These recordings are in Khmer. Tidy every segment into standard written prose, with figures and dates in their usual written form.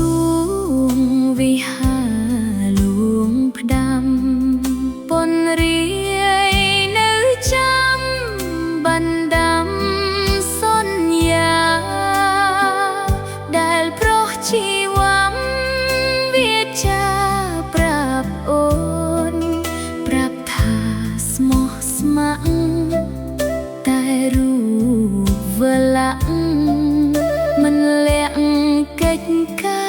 ួងវិហារលួងផ្ដាំពនរាយនៅចាំបណ្ដាំសន្យាដែលប្រុសជីវ័មវាចាប្រាប់អូនប្រាប់ថាស្មោះស្ម័គ្រតែរូបវលាក់មិនលាក់កិច្ចកែ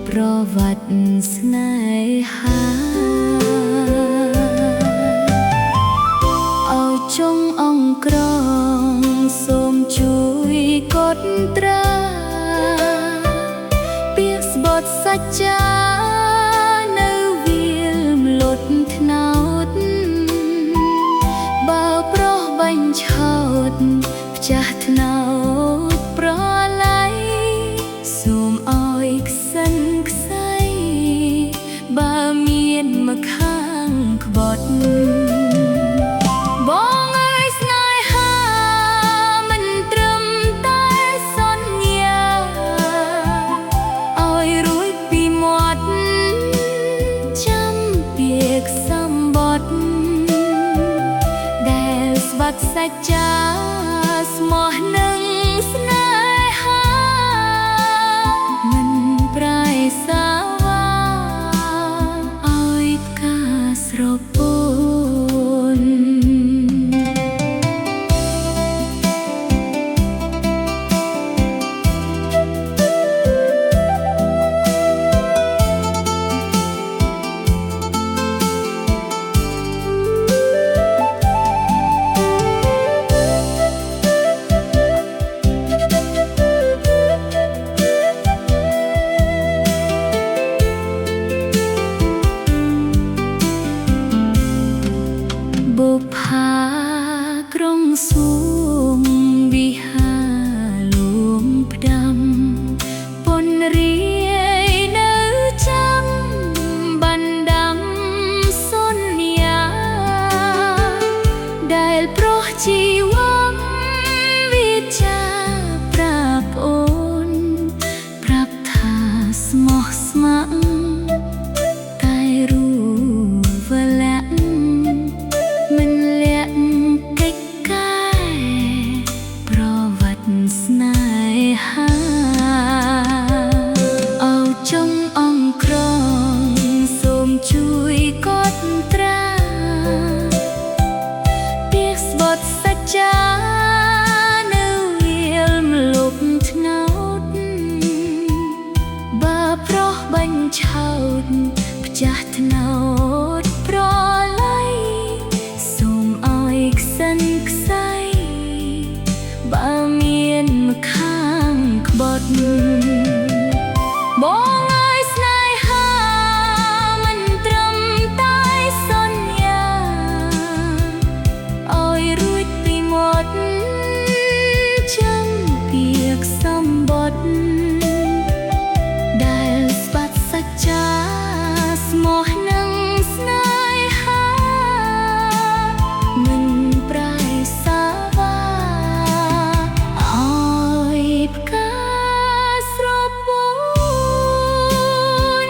ប្រវត្តិស្នេហាឲ្យចុងអង្គក្រងសូមជួយកត់ត្រាពាក្យស្បត់សច្ចានៅវាលម្លុតថ្នោតបើប្រុសបាញ់ឆោតផ្ចាស់ថ្នោតប្រឡ័យសូមឲ្យក្សិនក្ស័យបើមានមកខាងក្បត់បងអើយស្នេហាមិនត្រឹមតែសន្យាឲ្យរួចពីមាត់ចាំពាក្យសម្បត្តិដែលស្បាត់សច្ចាស្មោះនឹងស្នេហាមិនប្រែសាវាឲ្យផ្កាស្រពោនបុប្ផាក្រុងសួងវិហារលួងផ្ដាំពនរាយនៅចាំបណ្ដាំសន្យាដែលប្រុសជីវ័មវាចាប្រាប់អូនប្រាប់ថាស្មោះស្ម័គ្រតែរូបវលាក់មិនលាក់កិច្ចកែប្រវត្តិស្នេហាអោចុងអង្គក្រងសូមជួយកត់ត្រាពាក្យស្បត់សច្ចានៅវាលម្លប់ថ្នោតបើប្រុសបាញ់ឆោតផ្ចាស់ថ្នោតប្រឡ័យសូមឲ្យក្សិនក្ស័យបើមានមកខាងក្បត់បងអើយស្នេហាមិនត្រឹមតែសន្យាឲ្យរួចពីមាត់ចាំពាក្យសម្បត្តិដែលស្បាត់សច្ចាស្មោះនឹងស្នេហាមិនប្រែសាវាឲ្យផ្កាស្រពោន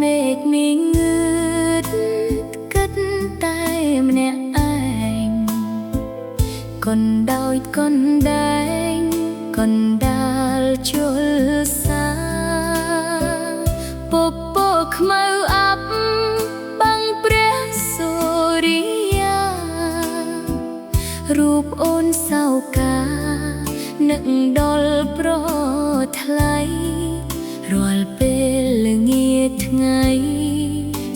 មេឃមានងឿតគិតតែម្នាក់ឯងកណ្ដោយកណ្ដែងកណ្ដាលជលសាពពកខ្មៅអាប់បាំងព្រះសូរិយារូបអូនសៅកា នឹកដល់ប្រថ្លៃរាល់ពេលល្ងាចថ្ងៃ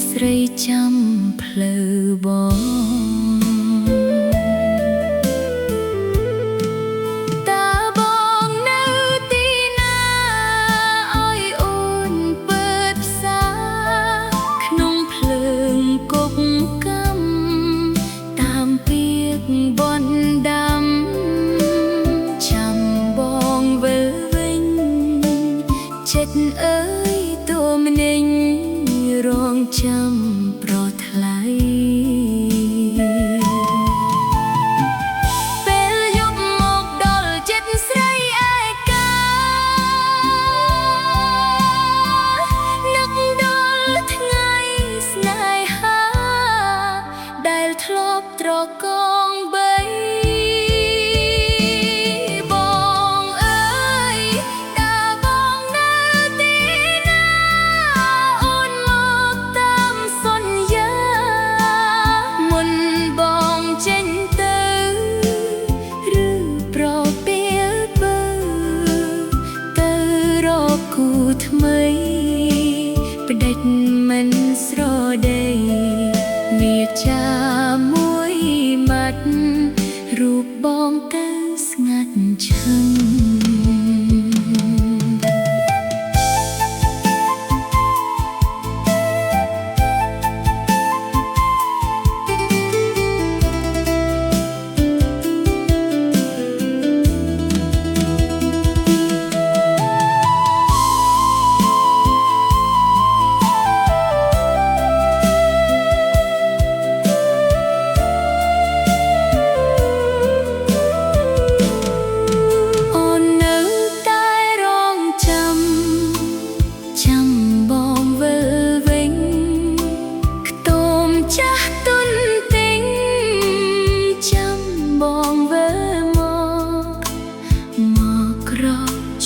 ស្រីចាំផ្លូវបងតើបងនៅទីណាឲ្យអូនเปิดផ្សារក្នុងភ្លើងគប់កំតាមពាក្យបន់ដាំចាំបងវិលវិញចិត្តអើយតួម្នេញរងចាំប្រថ្លៃពេលយប់មកដល់ចិត្តស្រីឯកានឹកដល់ថ្ងៃស្នេហាដែលធ្លាប់ត្រកងបីបងអើយតើបងនៅទីណាអូនមកតាមសន្យាមុនបងចេញទៅឬប្រពាលបើទៅរកគូថ្មីផ្ដេចមិនស្រដីវាចាមួយម៉ាត់រូបបងទៅស្ងាត់ឈឹង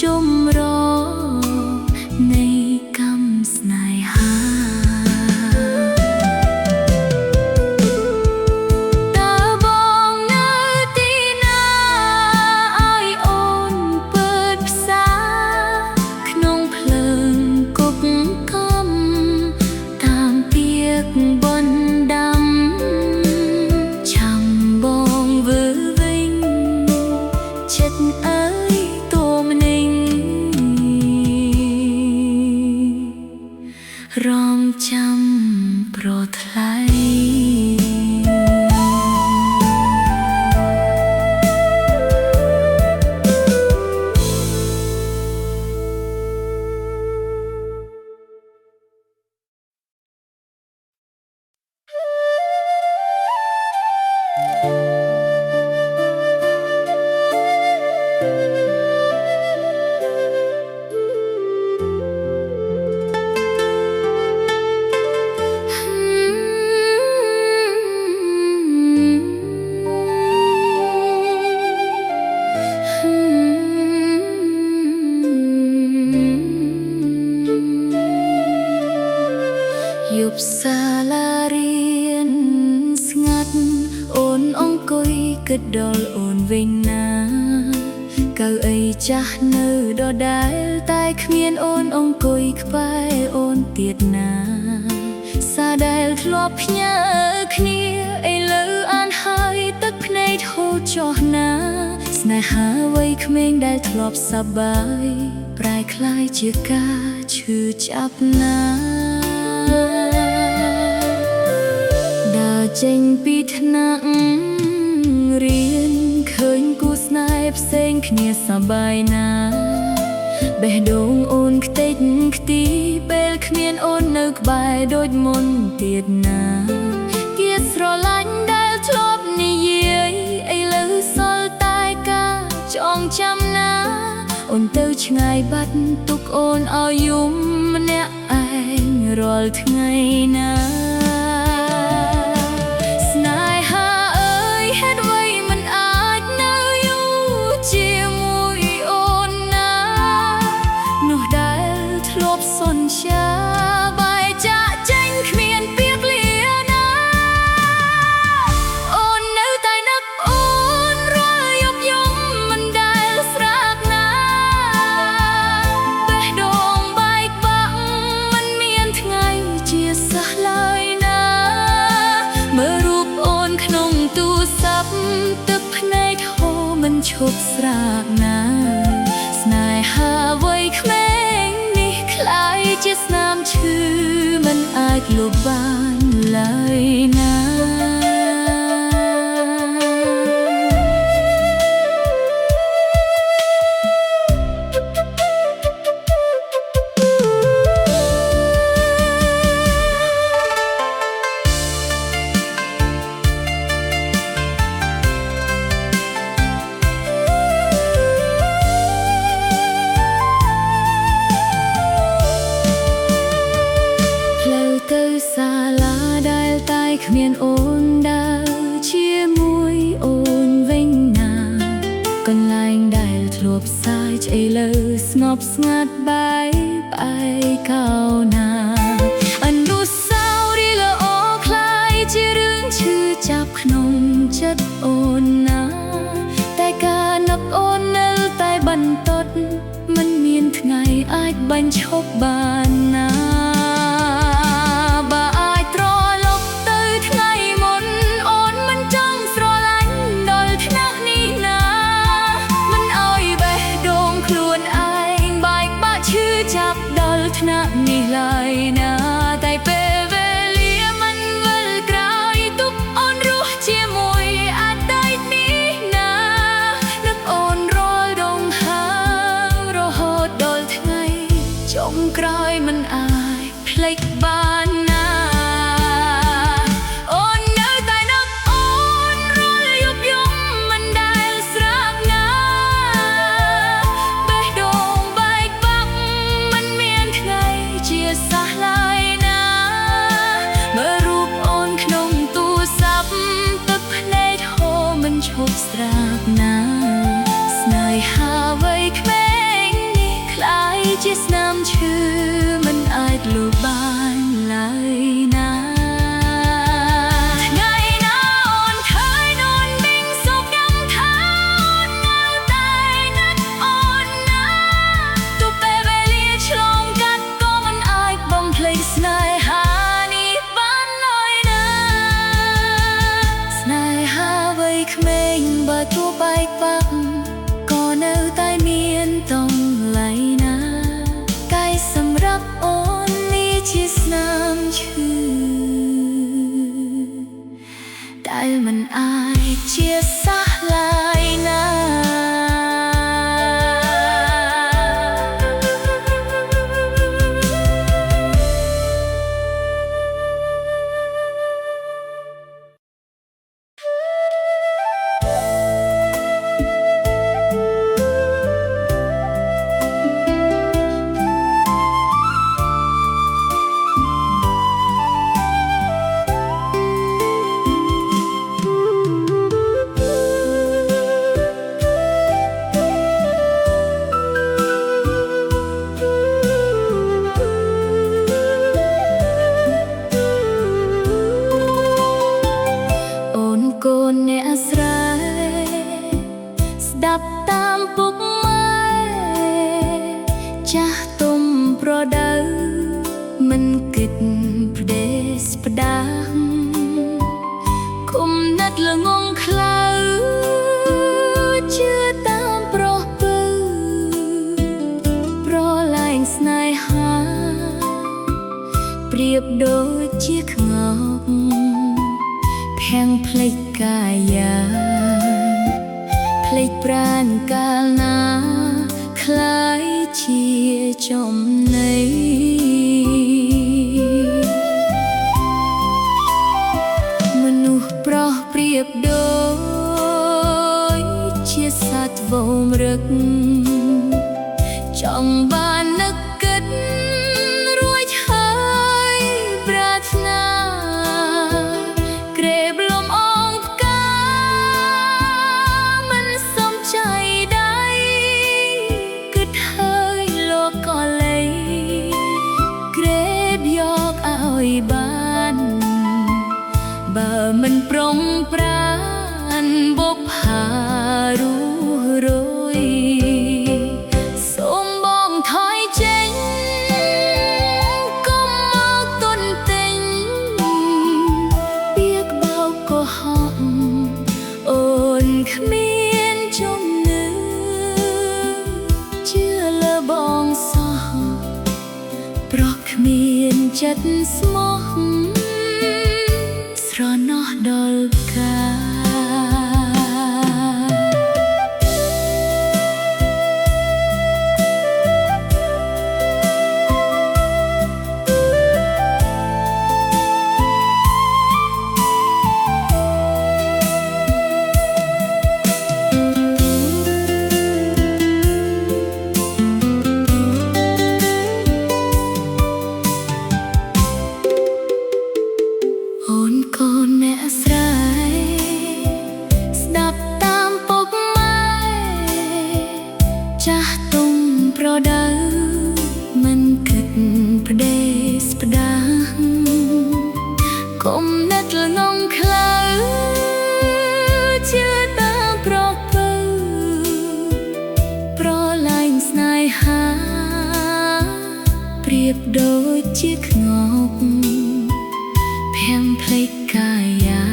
ជុំរនៃកម្មស្នេហាតើបងនៅទីណាឲ្យអូនเปิดផ្សារក្នុងភ្លើងគប់កំតាមពាក្យបន់ដាំចាំបងវិលវិញចិត្តអើយរងចាំប្រថ្លៃយប់សាលារៀនស្ងាត់អូនអង្គុយគិតដល់អូនវិញណាកៅអីចាស់នៅដដែលតែគ្មានអូនអង្គុយក្បែរអូនទៀតណាសារដែលធ្លាប់ផ្ញើគ្នាឥឡូវអានហើយទឹកភ្នែកហូរចុះណាស្នេហាវ័យក្មេងដែលធ្លាប់សប្បាយប្រែคล้ายជាការឈឺចាប់ណាដើរចេញពីថ្នាក់រៀនឃើញគូស្នេហ៍ផ្សេងគ្នាសប្បាយណាបេះដូងអូនខ្ទេចខ្ទីពេលគ្មានអូននៅក្បែរដូចមុនទៀតណាគៀតស្រឡាញ់ដែលធ្លាប់និយាយឥឡូវសល់តែការចងចាំណាអូនទៅឆ្ងាយបាត់ទុកអូនឲ្យយំម្នាក់ឯងរាល់ថ្ងៃណាស្នេហាអើយហេតុអ្វីមិនអាចនៅយូរជាមួយអូនណានោះដែលធ្លាប់សន្យាបែកចាកចេញគ្មានពាក្យលាណាអូននៅតែនឹកអូនរាល់យប់យំមិនដែលស្រា ស្រាកណាស្នេហាវ័យក្មេងនេះคล้ายជាស្នាមឈឺមិនអាចលុបបានឡើយណាសាលាដែលតែគ្មានអូនដើរជាមួយអូនវិញណាកន្លែងដែលធ្លាប់សាយឆ្អេលើស្ងប់ស្ងាត់បែកផ្អែកកោណាអនុស្សាវរីយ៍ល្អคล้ายជារឿងឈឺចាប់ក្នុងចិត្តអូនណាតែការនឹកអូននៅតែបន្តមិនមានថ្ងៃអាចបញ្ឈប់បានណានេះឡើយណាតែពេលវេលាមិនវិលក្រោយទុកអូនរស់ជាមួយអតីតនេះណានឹកអូនរាល់ដងហើររហូតដល់ថ្ងៃចុងក្រោយមិនអាចភ្លេចបានណាអូននៅតែនឹកអូនរាល់យប់យំមិនដែលស្រាកណាបេះដូងបែកបាក់មិនមានថ្ងៃជាសះឡើយណាមើលរូបអូនក្នុងទូរស័ព្ទទឹកភ្នែកហូរមិនឈប់ស្រាកណាស្នេហាវ័យក្មេងនេះคล้ายជាស្នាមឈឺមិនអាចលុបបានឡើយណាស្នេហានេះបានឡើយណាស្នេហាវ័យក្មេងបើទោះបែកបាក់ក៏នៅតែមានតម្លៃណាកាយសម្រាប់អូននេះជាស្នាមឈឺដែលមិនអាចជាសះឡើយណាកូនអ្នកស្រីស្ដាប់តាមពុកម៉ែចាស់ទុំប្រដៅមិនគិតផ្ដេសផ្ដាំគុំណាត់ល្ងងខ្លៅជឿតាមប្រុសពៅប្រលែងស្នេហាប្រៀបដូចជាខ្ងប់ខាងភ្លេចកាយាភ្លេចប្រាណកាលណាคล้ายជាចំណៃមនុស្សប្រុសប្រៀបដូចជាសត្វវមរឹកចង់បាននឹកគិតរួចហើយប្រាថ្នាបានបើមិនប្រុងប្រា ចិត្តស្មោះស្រណោះដល់កាអូនកូនអ្នកស្រីស្ដាប់តាមពុកម៉ែចាស់ទុំប្រដៅមិនគិតប្រដេស្ផ្ដាស់កុំនឹកល្ងងខ្លៅជឿតាមប្រពៅប្រឡាញ់ស្នេហាប្រៀបដូចជាខ្ងប់ភាំងភ្លេចកាយា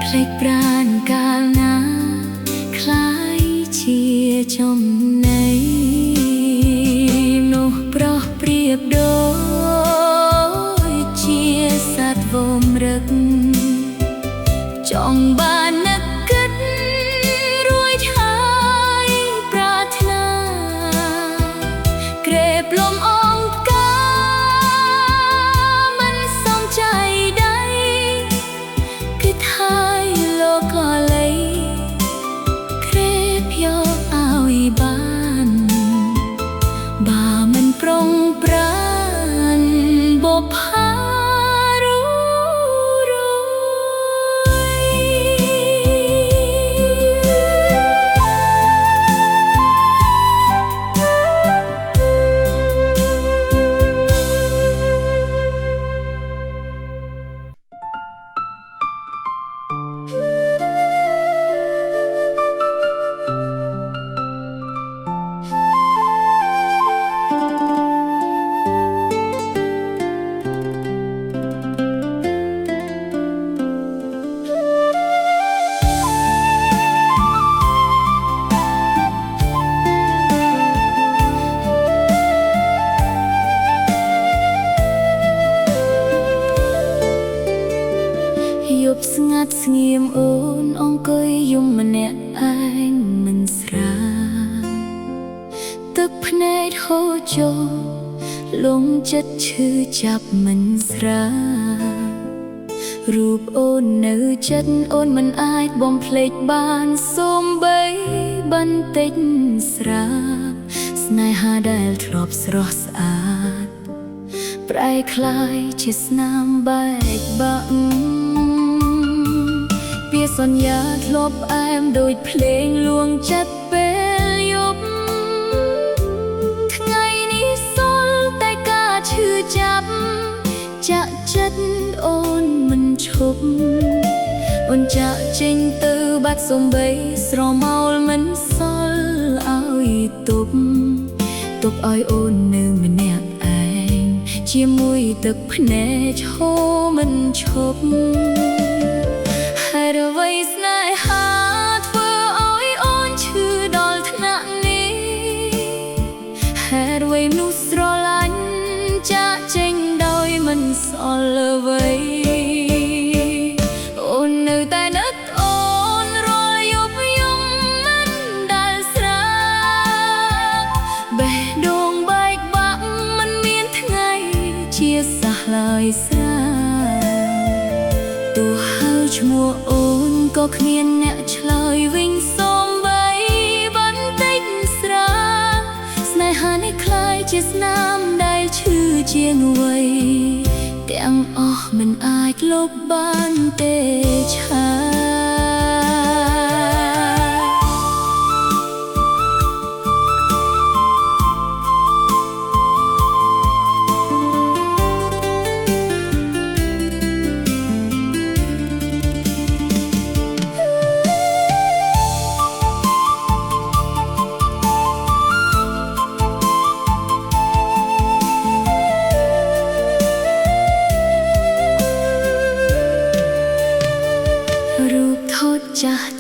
ភ្លេចប្រាណកាលណាคล้ายជាចំណៃនោះប្រោះប្រៀបដូចជាសត្វវមរឹកចង់បាននឹកគិតរួចហើយប្រាថ្នាក្រេបលំអងប្រុងប្រានបផារួយប់ស្ងាត់ស្ងៀមអូនអង្គុយយំម្នាក់ឯងមិនស្រាទឹកភ្នែកហូរចូលលងចិត្តឈឺចាប់មិនស្រារូបអូននៅចិត្តអូនមិនអាចបំភ្លេចបានសូម្បីបន្តិចស្រាស្នេហាដែលធ្លាប់ស្រស់ស្អាតប្រែคล้ายជាស្នាមបែកបាក់ពាក្យសន្យាធ្លាប់ផ្អែមដូចភ្លេងលួងចិត្តពេលយប់ថ្ងៃនេះសល់តែការឈឺចាប់ចាក់ចិត្តអូនមិនឈប់អូនចាក់ចេញទៅបាត់សំបីស្រមោលមិនសល់ឲ្យទុកឲ្យអូននៅម្នាក់ឯងជាមួយទឹកភ្នែកហូរមិនឈប់ហេតុអ្វីស្នេហាធ្វើឲ្យអូនឈឺដល់ថ្នាក់នេះហេតុអ្វីមនុស្សស្រឡាញ់ចាក់ចេញដោយមិនសល់អ្វីអូននៅតែនឹកអូនរាល់យប់យំមិនដែលស្រាបេះដូងបែកបាក់មិនមានថ្ងៃជាសះឡើយស្រាទោះហៅឈ្មោះអូនក៏គ្មានអ្នកឆ្លើយវិញសូម្បីបន្តិចស្រាស្នេហានេះคล้ายជាស្នាមដែលឈឺជាងអ្វីទាំងអស់មិនអាចលុបបានទេឆា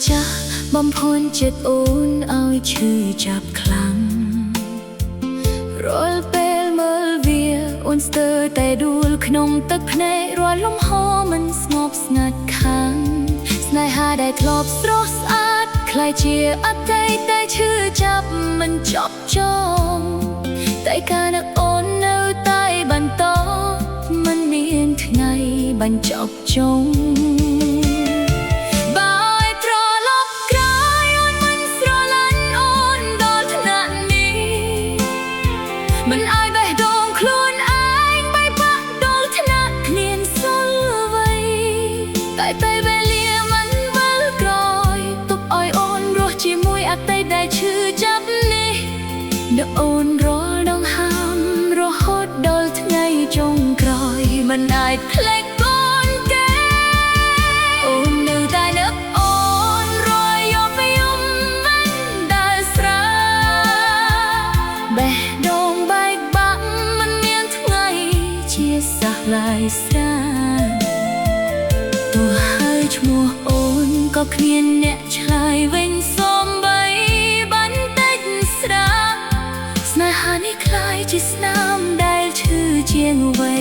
ចាស់បំភួនចិត្តអូនឲ្យឈឺចាប់ខ្លាំងរាល់ពេលមើលវាអូន នស្ទើរតែដួលក្នុងទឹកភ្នែករាល់លំហមិនស្ងប់ស្ងាត់ខាងស្នេហាដែលធ្លាប់ស្រស់ស្អាតក្លាយជាអតីតដែលឈឺចាប់មិនចប់ចងតែការនឹកអូននៅតែបន្តមិនមានថ្ងៃបញ្ចប់ចុងមិនអាចបេះដូងខ្លួនឯងបែកបាក់ដល់ថ្នាក់គ្មានសល់អ្វីតែពេលវេលាមិនវិលក្រោយទុកឲ្យអូនរស់ជាមួយអតីតដែលឈឺចាប់នេះនៅអូនរាល់ដង្ហើមរហូតដល់ថ្ងៃចុងក្រោយមិនអាចភ្លេចកូនគេអូននៅតែនឹកអូនរយយប់យំមិនដែលស្រាបេះដូងសាក់ឡាយស្រាទោះហើយឈ្មោះអូនក៏គ្មានអ្នកឆ្លើយវិញសូម្បីបន្តិចស្រាស្នេហានេះคล้ายជាស្នាមដែលឈឺជាងអ្វី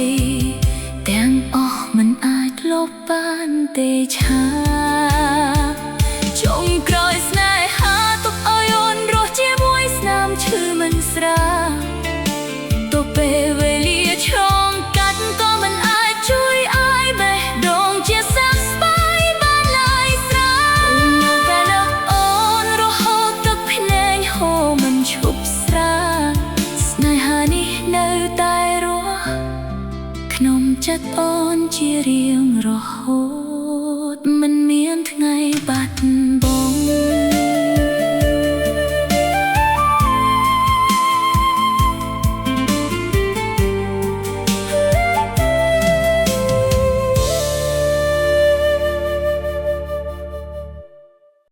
ទាំងអស់មិនអាចលុបបានទេឆាចុងក្រោយស្នេហាទុកឲ្យអូនរស់ជាមួយស្នាមឈឺមិនស្រាទោះពេលវេលាឆ្លងក៏មិនអាចជួយឲ្យបេះដូងជាសះស្បើយបានឡើយស្រានៅតែនឹកអូនរហូតទឹកភ្នែកហូរមិនឈប់ស្រាស្នេហានេះនៅតែរស់ក្នុងចិត្តអូនជារៀងរហូត